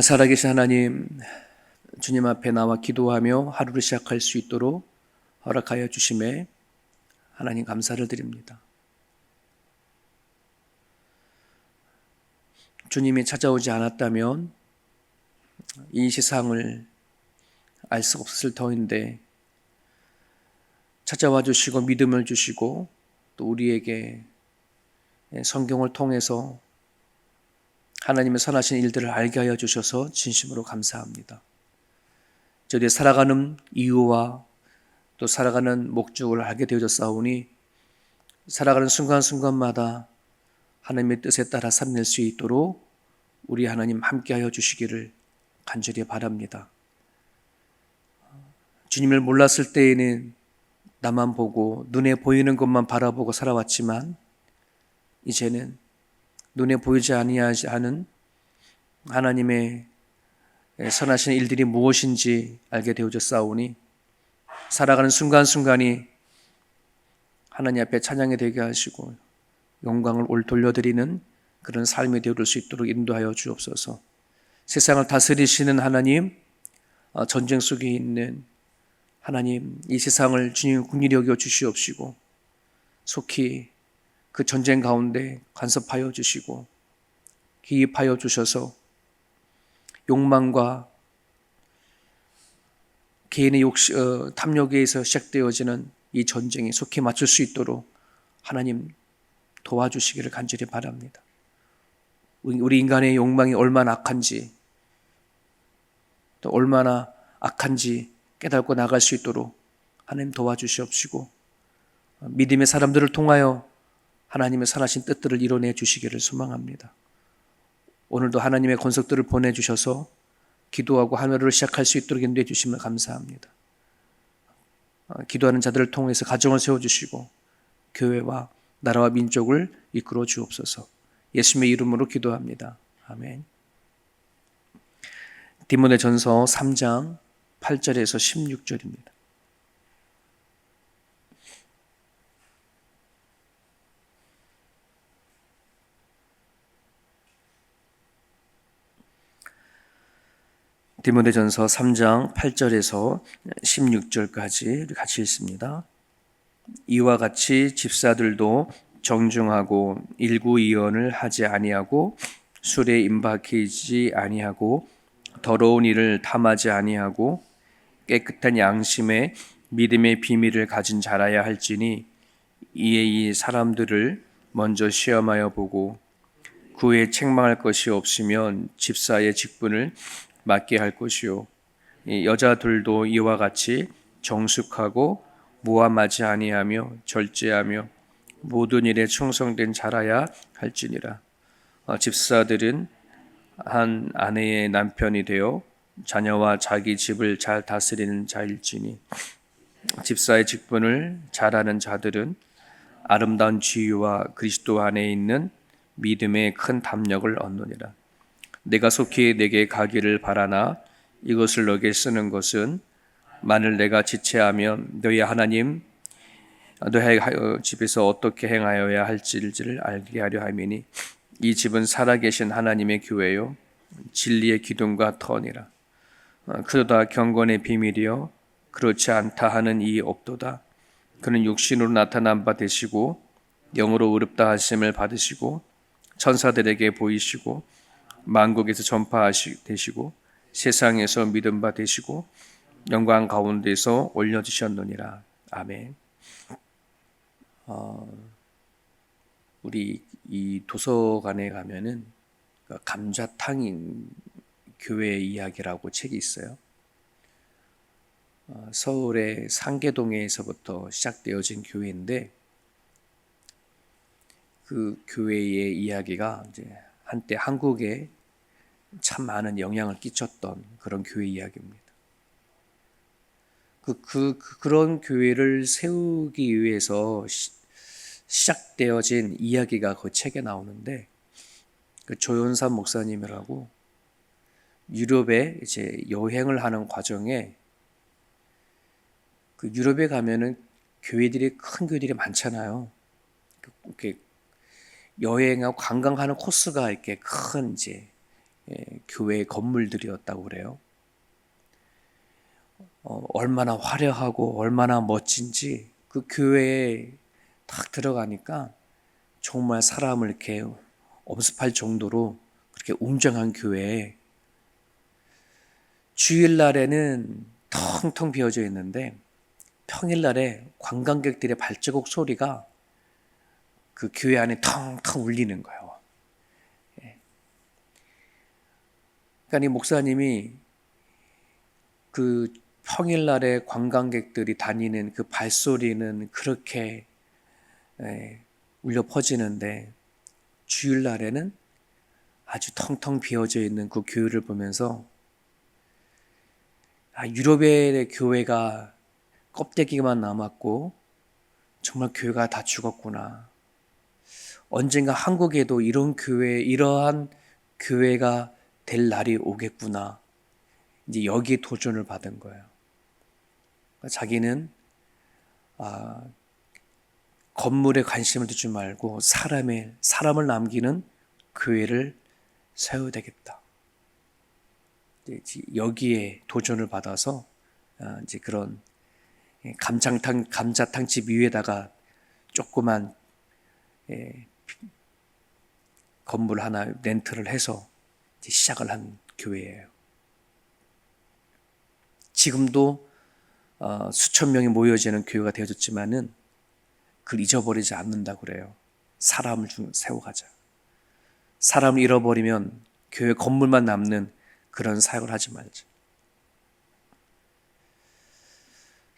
살아계신 하나님, 주님 앞에 나와 기도하며 하루를 시작할 수 있도록 허락하여 주심에 하나님 감사를 드립니다. 주님이 찾아오지 않았다면 이 세상을 알 수 없을 터인데 찾아와 주시고 믿음을 주시고 또 우리에게 성경을 통해서 하나님의 선하신 일들을 알게 하여 주셔서 진심으로 감사합니다. 저희의 살아가는 이유와 또 살아가는 목적을 알게 되어졌사오니 살아가는 순간순간마다 하나님의 뜻에 따라 살아낼 수 있도록 우리 하나님 함께하여 주시기를 간절히 바랍니다. 주님을 몰랐을 때에는 나만 보고 눈에 보이는 것만 바라보고 살아왔지만 이제는 눈에 보이지 아니하는 하나님의 선하신 일들이 무엇인지 알게 되어졌사오니 살아가는 순간순간이 하나님 앞에 찬양이 되게 하시고 영광을 올 돌려드리는 그런 삶이 되어줄 수 있도록 인도하여 주옵소서. 세상을 다스리시는 하나님, 전쟁 속에 있는 하나님, 이 세상을 주님 긍휼히 여겨 주시옵시고 속히 그 전쟁 가운데 간섭하여 주시고 기입하여 주셔서 욕망과 개인의 탐욕에 의해서 시작되어지는 이 전쟁이 속히 맞출 수 있도록 하나님 도와주시기를 간절히 바랍니다. 우리 인간의 욕망이 얼마나 악한지 또 얼마나 악한지 깨닫고 나갈 수 있도록 하나님 도와주시옵시고 믿음의 사람들을 통하여 하나님의 선하신 뜻들을 이뤄내 주시기를 소망합니다. 오늘도 하나님의 권속들을 보내주셔서 기도하고 하늘을 시작할 수 있도록 인도해 주시면 감사합니다. 기도하는 자들을 통해서 가정을 세워주시고 교회와 나라와 민족을 이끌어 주옵소서. 예수님의 이름으로 기도합니다. 아멘. 디모데전서 3장 8절에서 16절입니다. 디모데전서 3장 8절에서 16절까지 같이 읽습니다. 이와 같이 집사들도 정중하고 일구이언을 하지 아니하고 술에 임박히지 아니하고 더러운 일을 탐하지 아니하고 깨끗한 양심에 믿음의 비밀을 가진 자라야 할지니 이에 이 사람들을 먼저 시험하여 보고 그 후에 책망할 것이 없으면 집사의 직분을 맡게 할 것이요 여자들도 이와 같이 정숙하고 모함하지 아니하며 절제하며 모든 일에 충성된 자라야 할지니라. 집사들은 한 아내의 남편이 되어 자녀와 자기 집을 잘 다스리는 자일지니 집사의 직분을 잘하는 자들은 아름다운 지위와 그리스도 안에 있는 믿음의 큰 담력을 얻느니라. 내가 속히 내게 가기를 바라나 이것을 너에게 쓰는 것은 만일 내가 지체하면 너희 하나님 너희 집에서 어떻게 행하여야 할지를 알게 하려 함이니 이 집은 살아계신 하나님의 교회요 진리의 기둥과 터니라. 그러다 경건의 비밀이요 그렇지 않다 하는 이 없도다. 그는 육신으로 나타난 바 되시고 영으로 의롭다 하심을 받으시고 천사들에게 보이시고 만국에서 전파되시고 세상에서 믿음 바 되시고 영광 가운데서 올려주셨느니라. 아멘. 우리 이 도서관에 가면은 감자탕인 교회 이야기라고 책이 있어요. 서울의 상계동에서부터 시작되어진 교회인데 그 교회의 이야기가 이제 한때 한국에 참 많은 영향을 끼쳤던 그런 교회 이야기입니다. 그런 교회를 세우기 위해서 시작되어진 이야기가 그 책에 나오는데 그 조연산 목사님이라고 유럽에 이제 여행을 하는 과정에 그 유럽에 가면은 교회들이 큰 교회들이 많잖아요. 이렇게 여행하고 관광하는 코스가 이렇게 큰 이제 교회의 건물들이었다고 그래요. 얼마나 화려하고 얼마나 멋진지 그 교회에 딱 들어가니까 정말 사람을 이렇게 엄습할 정도로 그렇게 웅장한 교회에 주일날에는 텅텅 비어져 있는데 평일날에 관광객들의 발자국 소리가 그 교회 안에 텅텅 울리는 거예요. 그러니까 이 목사님이 그 평일날에 관광객들이 다니는 그 발소리는 그렇게 울려 퍼지는데 주일날에는 아주 텅텅 비어져 있는 그 교회를 보면서 유럽의 교회가 껍데기만 남았고 정말 교회가 다 죽었구나. 언젠가 한국에도 이러한 교회가 될 날이 오겠구나. 이제 여기에 도전을 받은 거예요. 자기는 건물에 관심을 두지 말고 사람을 남기는 교회를 세워야 되겠다. 여기에 도전을 받아서 이제 그런 감자탕집 위에다가 조그만 건물 하나 렌트를 해서 시작을 한 교회예요. 지금도 수천 명이 모여지는 교회가 되어졌지만은 그걸 잊어버리지 않는다고 그래요. 사람을 세워가자. 사람을 잃어버리면 교회 건물만 남는 그런 사역을 하지 말자.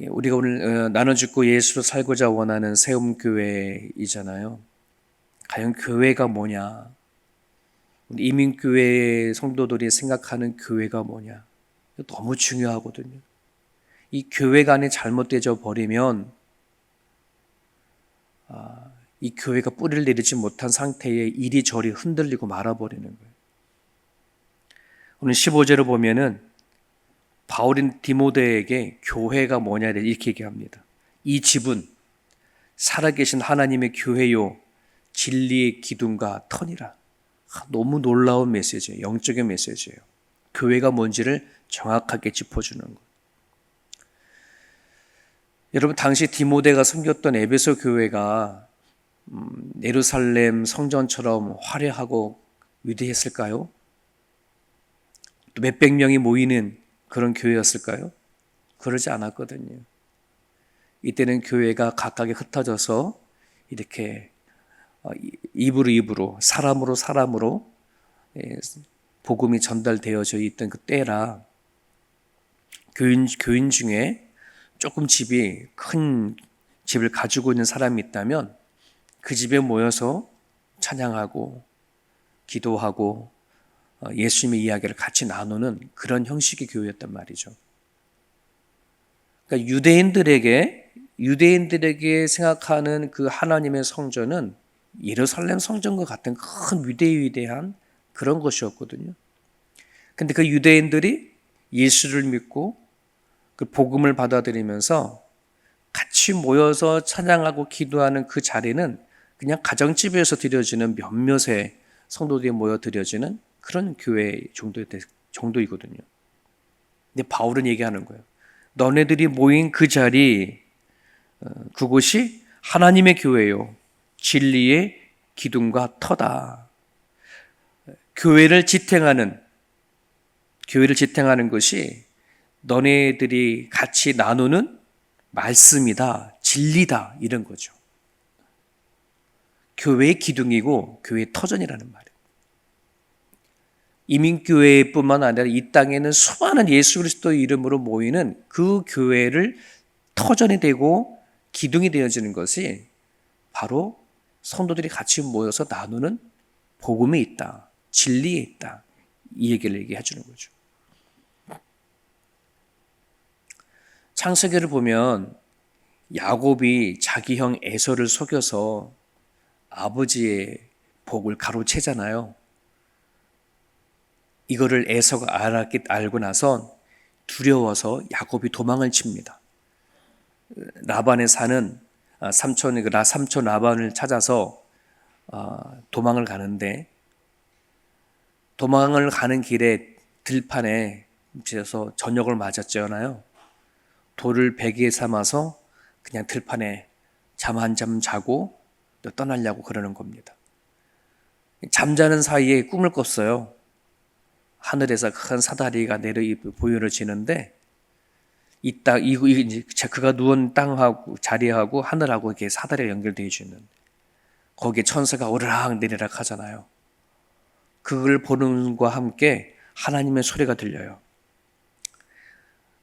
우리가 오늘 나눠 죽고 예수로 살고자 원하는 세움교회이잖아요. 과연 교회가 뭐냐? 이민교회 성도들이 생각하는 교회가 뭐냐? 너무 중요하거든요. 이 교회가 안에 잘못되어 버리면 이 교회가 뿌리를 내리지 못한 상태에 이리저리 흔들리고 말아버리는 거예요. 오늘 15절을 보면은 바울인 디모데에게 교회가 뭐냐 이렇게 얘기합니다. 이 집은 살아계신 하나님의 교회요 진리의 기둥과 터니라. 너무 놀라운 메시지예요. 영적인 메시지예요. 교회가 뭔지를 정확하게 짚어주는 것. 여러분 당시 디모데가 섬겼던 에베소 교회가 예루살렘 성전처럼 화려하고 위대했을까요? 또 몇백 명이 모이는 그런 교회였을까요? 그러지 않았거든요. 이때는 교회가 각각에 흩어져서 이렇게 입으로 사람으로 복음이 전달되어져 있던 그 때라 교인 중에 조금 큰 집을 가지고 있는 사람이 있다면 그 집에 모여서 찬양하고 기도하고 예수님의 이야기를 같이 나누는 그런 형식의 교회였단 말이죠. 그러니까 유대인들에게 생각하는 그 하나님의 성전은 예루살렘 성전과 같은 큰 위대한 그런 것이었거든요. 근데 그 유대인들이 예수를 믿고 그 복음을 받아들이면서 같이 모여서 찬양하고 기도하는 그 자리는 그냥 가정집에서 드려지는 몇몇의 성도들이 모여 드려지는 그런 교회 정도이거든요. 근데 바울은 얘기하는 거예요. 너네들이 모인 그 자리, 그곳이 하나님의 교회요. 진리의 기둥과 터다. 교회를 지탱하는 것이 너네들이 같이 나누는 말씀이다, 진리다, 이런 거죠. 교회의 기둥이고 교회의 터전이라는 말이에요. 이민교회뿐만 아니라 이 땅에는 수많은 예수 그리스도의 이름으로 모이는 그 교회를 터전이 되고 기둥이 되어지는 것이 바로 성도들이 같이 모여서 나누는 복음에 있다, 진리에 있다, 이 얘기를 얘기해 주는 거죠. 창세기를 보면 야곱이 자기 형 에서를 속여서 아버지의 복을 가로채잖아요. 이거를 에서가 알고 나서 두려워서 야곱이 도망을 칩니다. 라반에 사는 삼촌 라반을 찾아서 도망을 가는데 도망을 가는 길에 들판에 서 저녁을 맞았잖아요. 돌을 베개에 삼아서 그냥 들판에 잠 한 잠 자고 또 떠나려고 그러는 겁니다. 잠자는 사이에 꿈을 꿨어요. 하늘에서 큰 사다리가 보여지는데 그가 누운 땅하고 자리하고 하늘하고 이렇게 사다리가 연결되어 있는, 거기에 천사가 오르락 내리락 하잖아요. 그걸 보는 것과 함께 하나님의 소리가 들려요.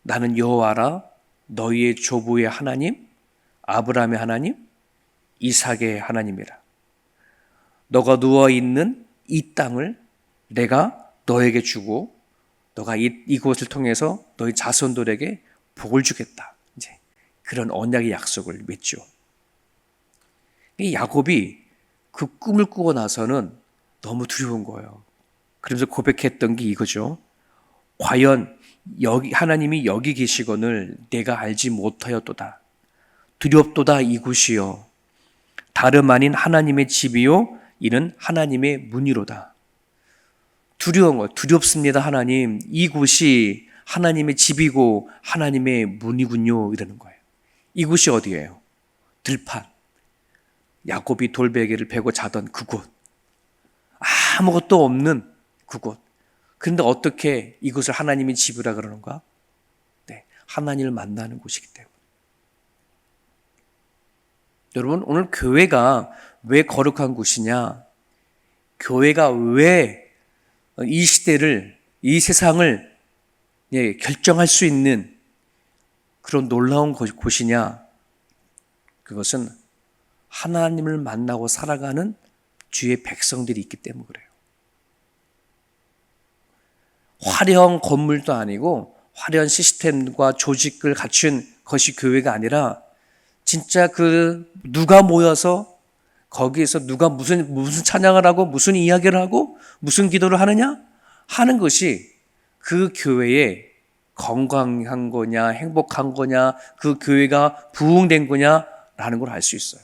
나는 여호와라, 너희의 조부의 하나님, 아브라함의 하나님, 이삭의 하나님이라. 너가 누워있는 이 땅을 내가 너에게 주고 너가 이곳을 통해서 너희 자손들에게 복을 주겠다. 이제 그런 언약의 약속을 맺죠. 이 야곱이 그 꿈을 꾸고 나서는 너무 두려운 거예요. 그러면서 고백했던 게 이거죠. 과연 하나님이 여기 계시거늘 내가 알지 못하였도다. 두렵도다 이곳이요. 다름 아닌 하나님의 집이요. 이는 하나님의 문이로다. 두려운 거, 두렵습니다 하나님. 이곳이 하나님의 집이고 하나님의 문이군요. 이러는 거예요. 이곳이 어디예요? 들판. 야곱이 돌베개를 베고 자던 그곳. 아무것도 없는 그곳. 그런데 어떻게 이곳을 하나님의 집이라 그러는가? 네, 하나님을 만나는 곳이기 때문에. 여러분, 오늘 교회가 왜 거룩한 곳이냐? 교회가 왜 이 시대를, 이 세상을 결정할 수 있는 그런 놀라운 곳이냐? 그것은 하나님을 만나고 살아가는 주의 백성들이 있기 때문에 그래요. 화려한 건물도 아니고 화려한 시스템과 조직을 갖춘 것이 교회가 아니라 진짜 누가 모여서 거기에서 누가 무슨 찬양을 하고 무슨 이야기를 하고 무슨 기도를 하느냐 하는 것이 그 교회의 건강한 거냐 행복한 거냐 그 교회가 부흥된 거냐라는 걸 알 수 있어요.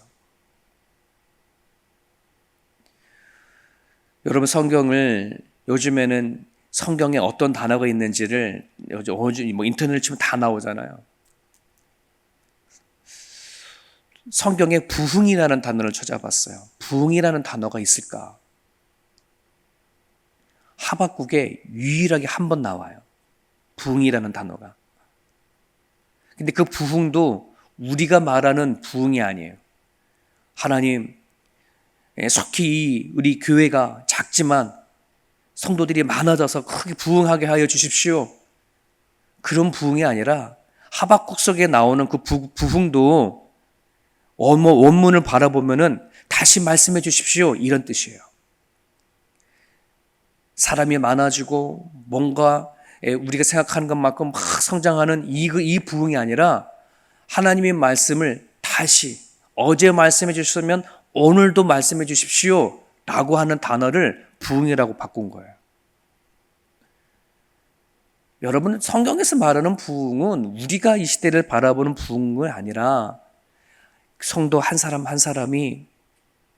여러분, 성경을 요즘에는 성경에 어떤 단어가 있는지를 요즘 인터넷을 치면 다 나오잖아요. 성경에 부흥이라는 단어를 찾아봤어요. 부흥이라는 단어가 있을까? 하박국에 유일하게 한 번 나와요. 부흥이라는 단어가. 근데 그 부흥도 우리가 말하는 부흥이 아니에요. 하나님, 속히 우리 교회가 작지만 성도들이 많아져서 크게 부흥하게 하여 주십시오. 그런 부흥이 아니라 하박국 속에 나오는 그 부흥도 원문을 바라보면은 다시 말씀해 주십시오. 이런 뜻이에요. 사람이 많아지고 뭔가 우리가 생각하는 것만큼 막 성장하는 이 부흥이 아니라 하나님의 말씀을 다시 어제 말씀해 주셨으면 오늘도 말씀해 주십시오. 라고 하는 단어를 부흥이라고 바꾼 거예요. 여러분, 성경에서 말하는 부흥은 우리가 이 시대를 바라보는 부흥이 아니라 성도 한 사람 한 사람이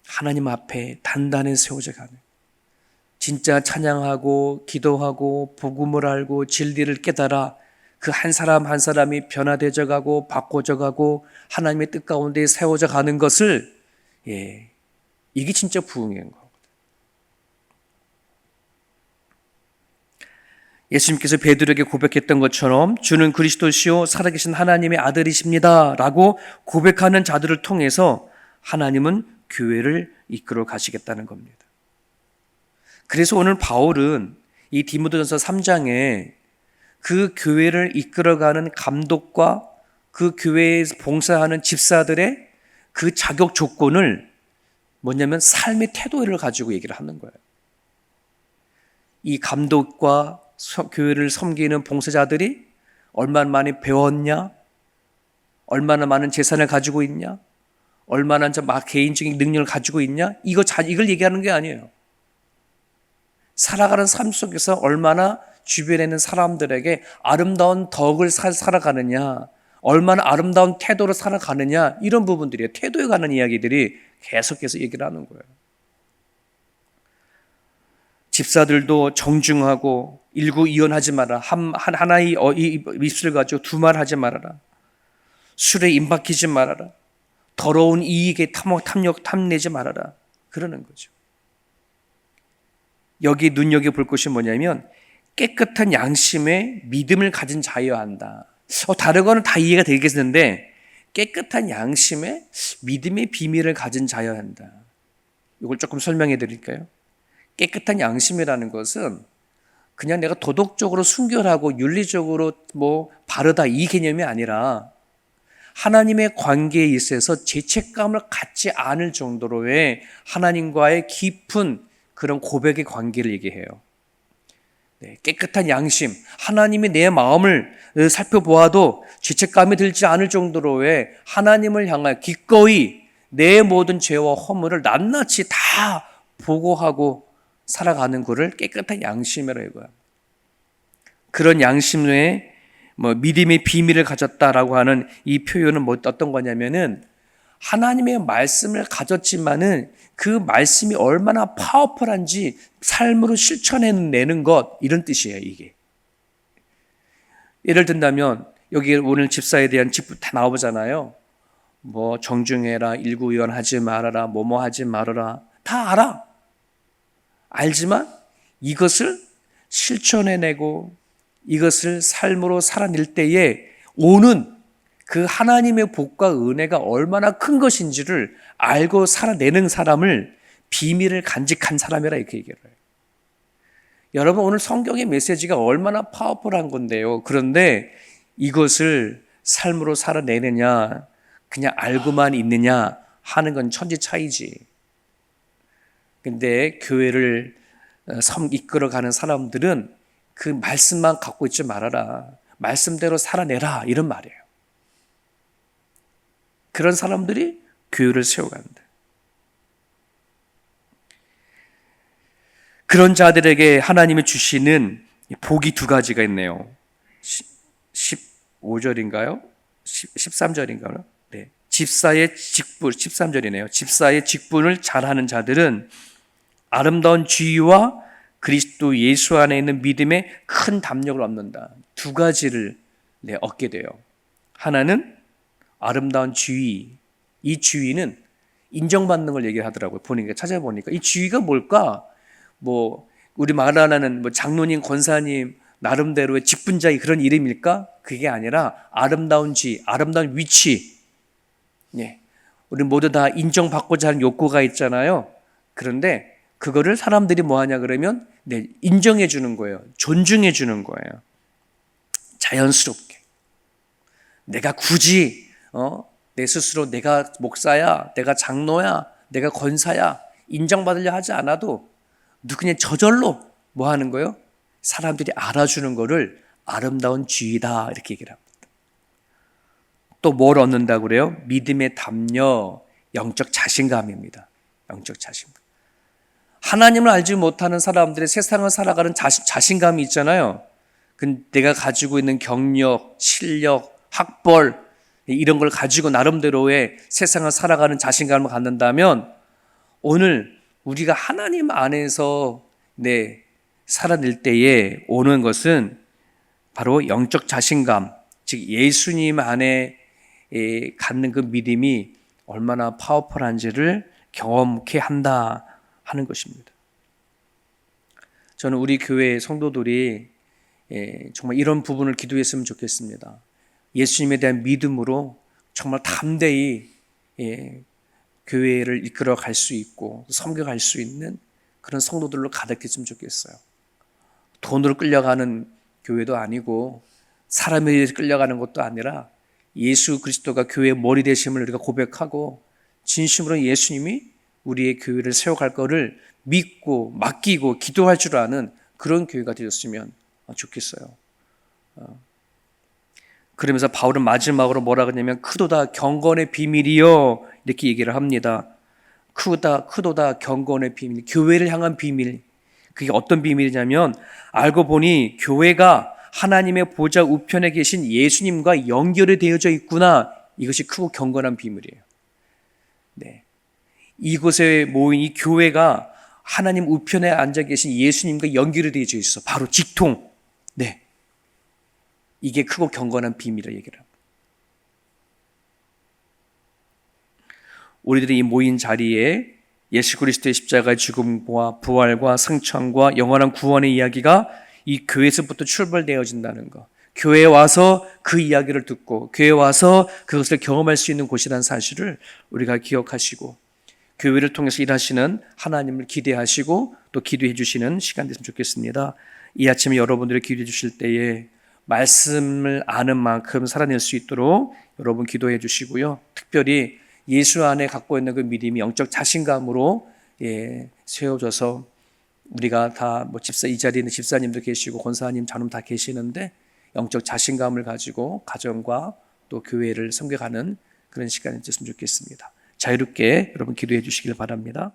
하나님 앞에 단단히 세워져 가는, 진짜 찬양하고 기도하고 복음을 알고 진리를 깨달아 그 한 사람 한 사람이 변화되어 가고 바꿔져 가고 하나님의 뜻 가운데 세워져 가는 것을 이게 진짜 부흥인 거거든요. 예수님께서 베드로에게 고백했던 것처럼 주는 그리스도시요 살아계신 하나님의 아들이십니다 라고 고백하는 자들을 통해서 하나님은 교회를 이끌어 가시겠다는 겁니다. 그래서 오늘 바울은 이 디모데전서 3장에 그 교회를 이끌어가는 감독과 그 교회에 봉사하는 집사들의 그 자격 조건을 뭐냐면 삶의 태도를 가지고 얘기를 하는 거예요. 이 감독과 교회를 섬기는 봉사자들이 얼마나 많이 배웠냐? 얼마나 많은 재산을 가지고 있냐? 얼마나 개인적인 능력을 가지고 있냐? 이걸 얘기하는 게 아니에요. 살아가는 삶 속에서 얼마나 주변에 있는 사람들에게 아름다운 덕을 살아가느냐, 얼마나 아름다운 태도로 살아가느냐, 이런 부분들이에요. 태도에 관한 이야기들이 계속해서 얘기를 하는 거예요. 집사들도 정중하고 일구이연하지 마라. 하나의 입술을 가지고 두 말 하지 말아라. 술에 임박히지 말아라. 더러운 이익에 탐내지 말아라. 그러는 거죠. 여기 눈여겨볼 것이 뭐냐면 깨끗한 양심에 믿음을 가진 자여야 한다. 다른 거는 다 이해가 되겠는데 깨끗한 양심에 믿음의 비밀을 가진 자여야 한다. 이걸 조금 설명해 드릴까요? 깨끗한 양심이라는 것은 그냥 내가 도덕적으로 순결하고 윤리적으로 바르다 이 개념이 아니라 하나님의 관계에 있어서 죄책감을 갖지 않을 정도로의 하나님과의 깊은 그런 고백의 관계를 얘기해요. 네, 깨끗한 양심, 하나님이 내 마음을 살펴보아도 죄책감이 들지 않을 정도로의 하나님을 향하여 기꺼이 내 모든 죄와 허물을 낱낱이 다 보고하고 살아가는 것을 깨끗한 양심이라고 해요. 그런 양심에 믿음의 비밀을 가졌다라고 하는 이 표현은 어떤 거냐면은 하나님의 말씀을 가졌지만은 그 말씀이 얼마나 파워풀한지 삶으로 실천해내는 것, 이런 뜻이에요, 이게. 예를 든다면 여기 오늘 집사에 대한 직분 다 나오잖아요. 정중해라, 일구이연하지 말아라, 뭐뭐 하지 말아라, 다 알아. 알지만 이것을 실천해내고 이것을 삶으로 살아낼 때에 오는 그 하나님의 복과 은혜가 얼마나 큰 것인지를 알고 살아내는 사람을 비밀을 간직한 사람이라 이렇게 얘기를 해요. 여러분, 오늘 성경의 메시지가 얼마나 파워풀한 건데요. 그런데 이것을 삶으로 살아내느냐, 그냥 알고만 있느냐 하는 건 천지 차이지. 근데 교회를 이끌어가는 사람들은 그 말씀만 갖고 있지 말아라. 말씀대로 살아내라. 이런 말이에요. 그런 사람들이 교회를 세워간다. 그런 자들에게 하나님이 주시는 복이 두 가지가 있네요. 15절인가요? 13절인가요? 네. 집사의 직분, 13절이네요. 집사의 직분을 잘하는 자들은 아름다운 지위와 그리스도 예수 안에 있는 믿음에 큰 담력을 얻는다. 두 가지를 얻게 돼요. 하나는 아름다운 지위. 이 지위는 인정받는 걸 얘기하더라고요. 찾아보니까 이 지위가 뭘까? 우리 말하는 장로님, 권사님 나름대로의 직분자의 그런 이름일까? 그게 아니라 아름다운 지위, 아름다운 위치. 예. 우리 모두 다 인정받고자 하는 욕구가 있잖아요. 그런데 그거를 사람들이 뭐 하냐 그러면 인정해 주는 거예요. 존중해 주는 거예요. 자연스럽게. 내가 굳이 내 스스로 내가 목사야, 내가 장로야, 내가 권사야 인정받으려 하지 않아도 그냥 저절로 뭐 하는 거예요? 사람들이 알아주는 거를 아름다운 지위다 이렇게 얘기를 합니다. 또 뭘 얻는다고 그래요? 믿음의 담력, 영적 자신감입니다. 영적 자신감. 하나님을 알지 못하는 사람들의 세상을 살아가는 자신감이 있잖아요. 내가 가지고 있는 경력, 실력, 학벌 이런 걸 가지고 나름대로의 세상을 살아가는 자신감을 갖는다면 오늘 우리가 하나님 안에서 살아낼 때에 오는 것은 바로 영적 자신감, 즉 예수님 안에 갖는 그 믿음이 얼마나 파워풀한지를 경험케 한다 하는 것입니다. 저는 우리 교회 성도들이 정말 이런 부분을 기도했으면 좋겠습니다. 예수님에 대한 믿음으로 정말 담대히 교회를 이끌어 갈 수 있고 섬겨갈 수 있는 그런 성도들로 가득했으면 좋겠어요. 돈으로 끌려가는 교회도 아니고 사람에 의해서 끌려가는 것도 아니라 예수 그리스도가 교회의 머리 되심을 우리가 고백하고 진심으로 예수님이 우리의 교회를 세워갈 거를 믿고 맡기고 기도할 줄 아는 그런 교회가 되었으면 좋겠어요. 그러면서 바울은 마지막으로 뭐라 그러냐면 크도다 경건의 비밀이요 이렇게 얘기를 합니다. 크도다 경건의 비밀, 교회를 향한 비밀. 그게 어떤 비밀이냐면 알고 보니 교회가 하나님의 보좌 우편에 계신 예수님과 연결이 되어져 있구나. 이것이 크고 경건한 비밀이에요. 네. 이곳에 모인 이 교회가 하나님 우편에 앉아 계신 예수님과 연결이 되어져 있어. 바로 직통. 네. 이게 크고 경건한 비밀이라 얘기를 합니다. 우리들이 이 모인 자리에 예수 그리스도의 십자가의 죽음과 부활과 승천과 영원한 구원의 이야기가 이 교회에서부터 출발되어진다는 것. 교회에 와서 그 이야기를 듣고 교회에 와서 그것을 경험할 수 있는 곳이라는 사실을 우리가 기억하시고 교회를 통해서 일하시는 하나님을 기대하시고 또 기도해 주시는 시간 됐으면 좋겠습니다. 이 아침에 여러분들이 기도해 주실 때에 말씀을 아는 만큼 살아낼 수 있도록 여러분 기도해 주시고요. 특별히 예수 안에 갖고 있는 그 믿음이 영적 자신감으로 세워져서 우리가 다 이 자리에 있는 집사님도 계시고 권사님, 자녀 다 계시는데 영적 자신감을 가지고 가정과 또 교회를 섬겨가는 그런 시간이 됐으면 좋겠습니다. 자유롭게 여러분 기도해 주시길 바랍니다.